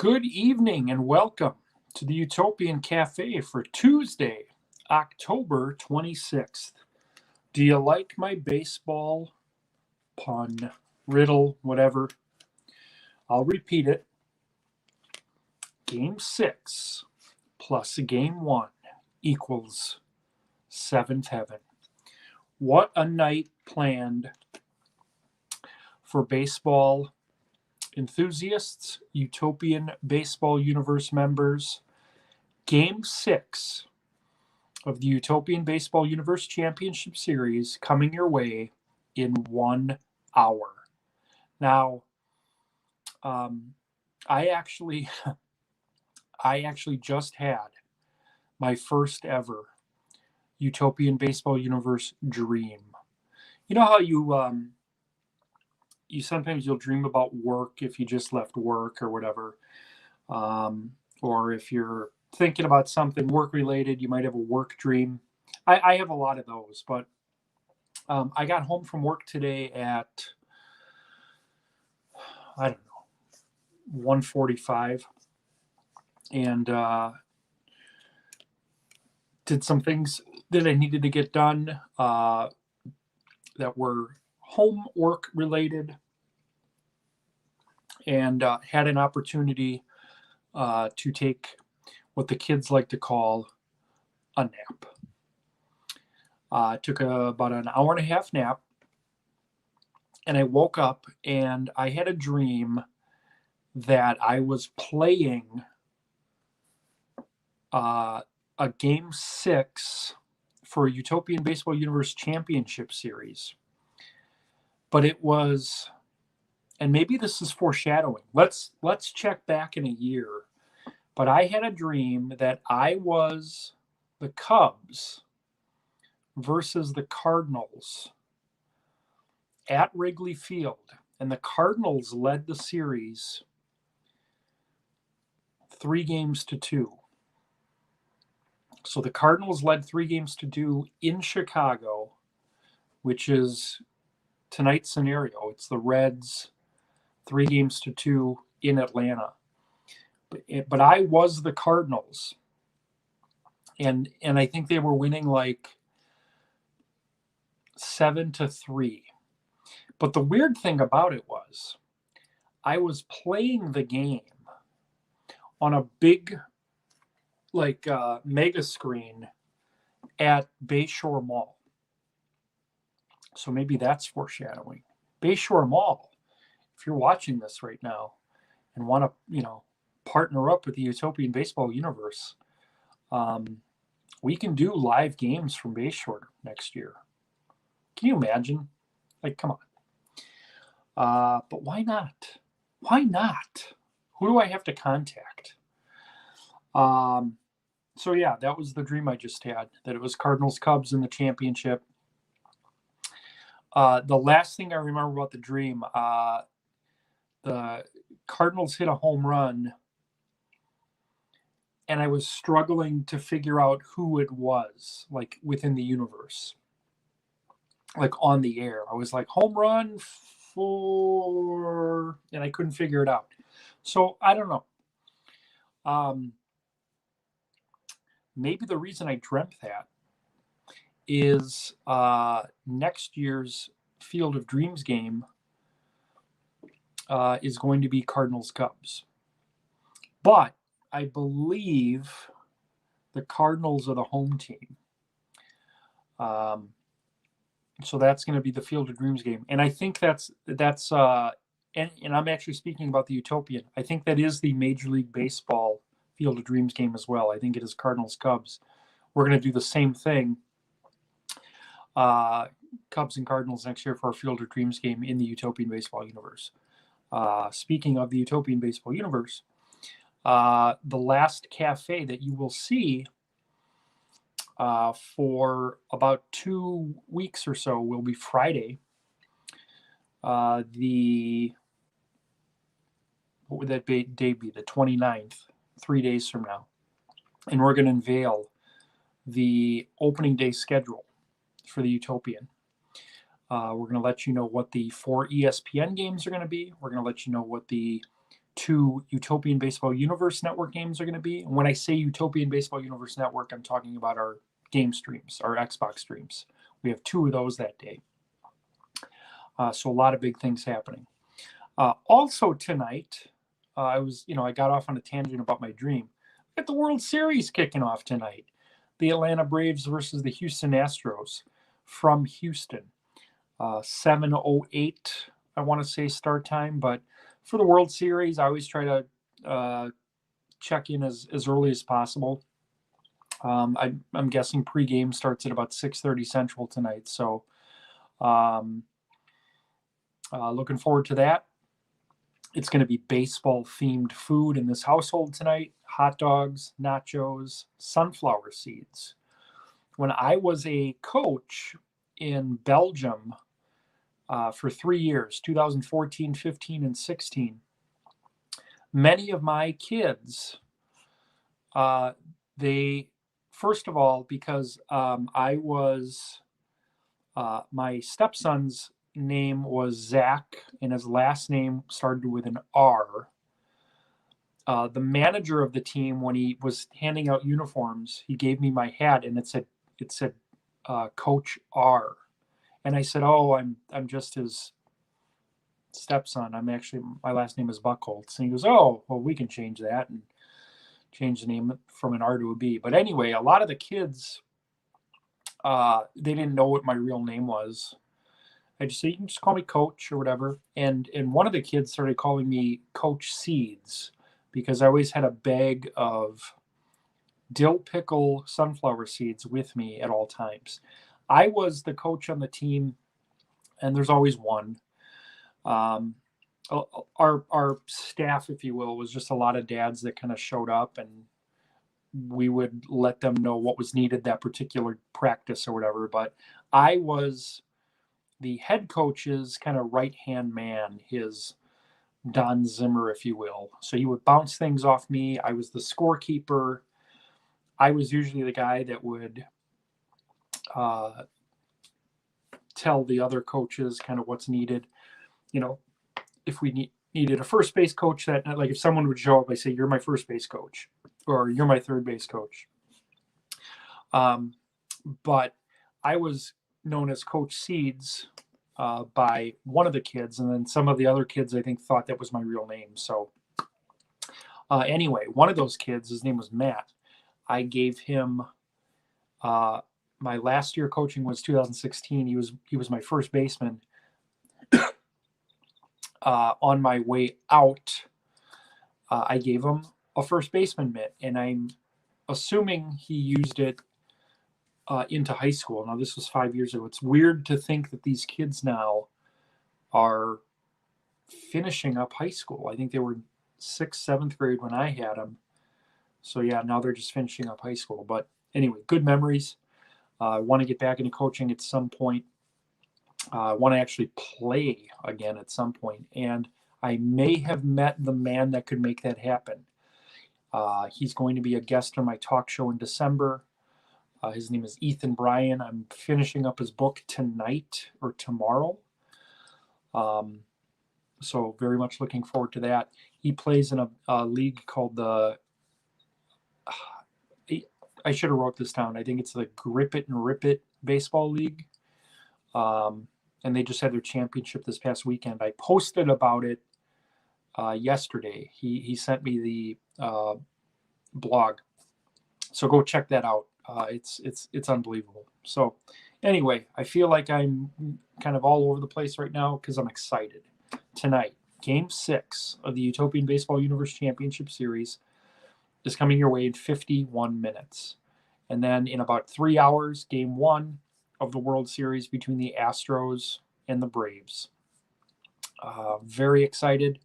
Good evening and welcome to the Utopian Cafe for Tuesday, October 26th. Do you like my baseball pun, riddle, whatever? I'll repeat it. Game 6 plus Game 1 equals seventh heaven. What a night planned for baseball enthusiasts, Utopian Baseball Universe members. Game 6 of the Utopian Baseball Universe Championship Series coming your way in 1 hour. Now, I actually just had my first ever Utopian Baseball Universe dream. You know how you sometimes you'll dream about work if you just left work or whatever, or if you're thinking about something work related, you might have a work dream. I have a lot of those, but I got home from work today at, I don't know, 1:45, and did some things that I needed to get done that were home work related, and had an opportunity to take what the kids like to call a nap. Took about an hour and a half nap, and I woke up and I had a dream that I was playing a Game 6 for a Utopian Baseball Universe Championship Series. But it was, and maybe this is foreshadowing. Let's check back in a year. But I had a dream that I was the Cubs versus the Cardinals at Wrigley Field, and the Cardinals led the series 3-2. So the Cardinals led 3-2 in Chicago, which is tonight's scenario. It's the Reds 3-2 in Atlanta. But I was the Cardinals, and I think they were winning like 7-3. But the weird thing about it was I was playing the game on a big, like, mega screen at Bayshore Mall. So maybe that's foreshadowing. Bayshore Mall, if you're watching this right now and want to, partner up with the Utopian Baseball Universe, we can do live games from Bayshore next year. Can you imagine? Like, come on. But why not? Why not? Who do I have to contact? So yeah, that was the dream I just had, that it was Cardinals Cubs in the championship. The last thing I remember about the dream, the Cardinals hit a home run, and I was struggling to figure out who it was, like within the universe, like on the air. I was like, home run for, and I couldn't figure it out. So I don't know. Maybe the reason I dreamt that is next year's Field of Dreams game is going to be Cardinals Cubs. But I believe the Cardinals are the home team. So that's going to be the Field of Dreams game. And I think that's and I'm actually speaking about the Utopian. I think that is the Major League Baseball Field of Dreams game as well. I think it is Cardinals Cubs. We're going to do the same thing, Cubs and Cardinals next year for our Field of Dreams game in the Utopian Baseball Universe. Speaking of the Utopian Baseball Universe, the last cafe that you will see for about 2 weeks or so will be Friday. What would that day be? The 29th, 3 days from now. And we're going to unveil the opening day schedule for the Utopian. We're going to let you know what the 4 ESPN games are going to be. We're going to let you know what the 2 Utopian Baseball Universe Network games are going to be. And when I say Utopian Baseball Universe Network, I'm talking about our game streams, our Xbox streams. We have 2 of those that day. So a lot of big things happening. Also tonight, I got off on a tangent about my dream. We got the World Series kicking off tonight. The Atlanta Braves versus the Houston Astros from Houston. 7:08, I want to say start time. But for the World Series, I always try to check in as early as possible. I'm guessing pregame starts at about 6:30 Central tonight. So looking forward to that. It's going to be baseball-themed food in this household tonight. Hot dogs, nachos, sunflower seeds. When I was a coach in Belgium for 3 years, 2014, 15, and 16, many of my kids, first of all, because my stepson's name was Zach, and his last name started with an R. The manager of the team, when he was handing out uniforms, he gave me my hat, and it said Coach R. And I said, "Oh, I'm just his stepson. My last name is Buckholtz." And he goes, "Oh, well, we can change that and change the name from an R to a B." But anyway, a lot of the kids, they didn't know what my real name was. I just said, "You can just call me Coach," or whatever. And one of the kids started calling me Coach Seeds, because I always had a bag of dill pickle sunflower seeds with me at all times. I was the coach on the team, and there's always one. Our staff, if you will, was just a lot of dads that kind of showed up, and we would let them know what was needed that particular practice or whatever. But I was the head coach's kind of right-hand man, his Don Zimmer, if you will. So he would bounce things off me. I was the scorekeeper. I was usually the guy that would tell the other coaches kind of what's needed. If we needed a first base coach that night, like if someone would show up, I say, "You're my first base coach," or "You're my third base coach." But I was known as Coach Seeds by one of the kids, and then some of the other kids, I think, thought that was my real name. So anyway, one of those kids, his name was Matt. I gave him my last year coaching was 2016. He was my first baseman. On my way out, I gave him a first baseman mitt, and I'm assuming he used it into high school. Now, this was 5 years ago. It's weird to think that these kids now are finishing up high school. I think they were 6th, 7th grade when I had them. So yeah, now they're just finishing up high school. But anyway, good memories. I want to get back into coaching at some point. I want to actually play again at some point. And I may have met the man that could make that happen. He's going to be a guest on my talk show in December. His name is Ethan Bryan. I'm finishing up his book tonight or tomorrow. So very much looking forward to that. He plays in a league called I should have wrote this down. I think it's the Grip It and Rip It Baseball League. And they just had their championship this past weekend. I posted about it yesterday. He sent me the blog. So go check that out. It's unbelievable. So anyway, I feel like I'm kind of all over the place right now because I'm excited. Tonight, Game 6 of the Utopian Baseball Universe Championship Series is coming your way in 51 minutes. And then in about 3 hours, Game 1 of the World Series between the Astros and the Braves. Very excited.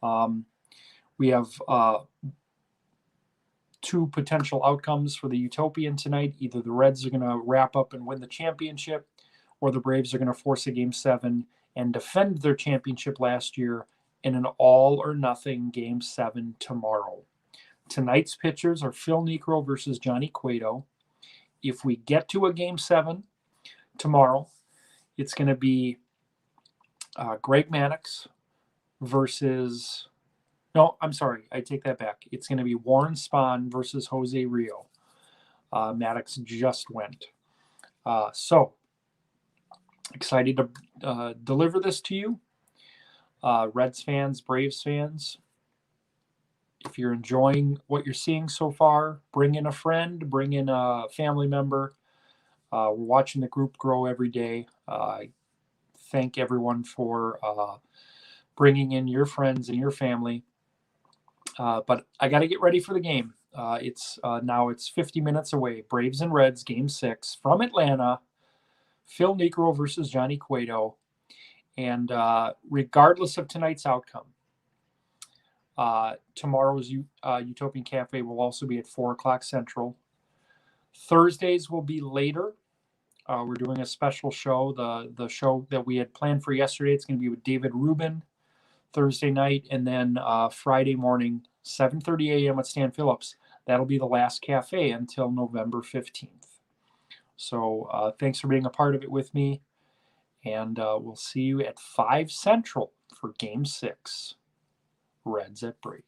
We have 2 potential outcomes for the Utopian tonight. Either the Reds are going to wrap up and win the championship, or the Braves are going to force a Game 7 and defend their championship last year in an all-or-nothing Game 7 tomorrow. Tonight's pitchers are Phil Niekro versus Johnny Cueto. If we get to a Game 7 tomorrow, it's going to be Greg Maddux versus No, I'm sorry. I take that back. It's going to be Warren Spahn versus Jose Rio. Maddox just went. So excited to deliver this to you. Reds fans, Braves fans, if you're enjoying what you're seeing so far, bring in a friend, bring in a family member. We're watching the group grow every day. I thank everyone for bringing in your friends and your family. But I got to get ready for the game. It's 50 minutes away. Braves and Reds, Game 6 from Atlanta. Phil Niekro versus Johnny Cueto. And regardless of tonight's outcome, tomorrow's Utopian Cafe will also be at 4 o'clock Central. Thursdays will be later. We're doing a special show. The show that we had planned for yesterday, it's going to be with David Rubin Thursday night. And then Friday morning, 7:30 a.m. at Stan Phillips. That'll be the last cafe until November 15th. So thanks for being a part of it with me. And we'll see you at 5 Central for Game 6. Reds at Braves.